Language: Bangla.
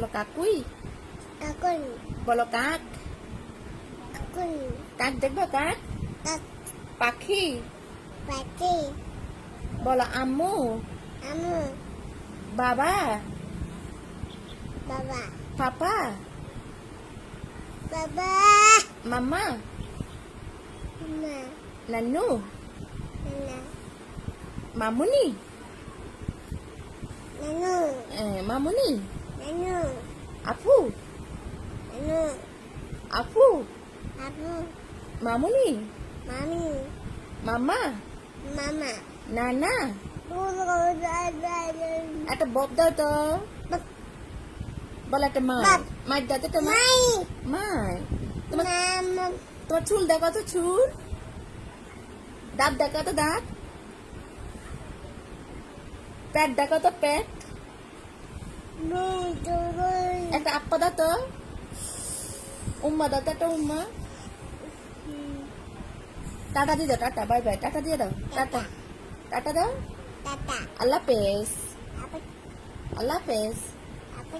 বলো কাকুই। কাকুন বলো কাক। কাকুন কাক দেখবো কাক। কাক পাখি। পাখি বলো আম্মু। আমু বাবা। বাবা পাপা। বাবা মাম্মা। মা নানু। নানা মামুনি। নানু মামুনি। নানু আপু। নানু আপু। আবু মামুনি। মামি মাম্মা। মামা নানা। বুবু একটা বব দাও তো। বলো একটা মাই। বাপ। মাই দাও তো তোমার। মাই মাই। তোমার মামা তোমার চুল দেখো তো চুল। দাঁত দেখো তো দাঁত। পেট দেখো তো পেট। বুবু একটা আপ্পা দাও তো। উম্মা দাও তো একটা উম্মা। টাটা দিয়ে দাও টাটা বাই বাই টাটা দিয়ে দাও টাটা। টাটা দাও। tata আল্লাহ হাফেজ। apa আল্লাহ হাফেজ। apa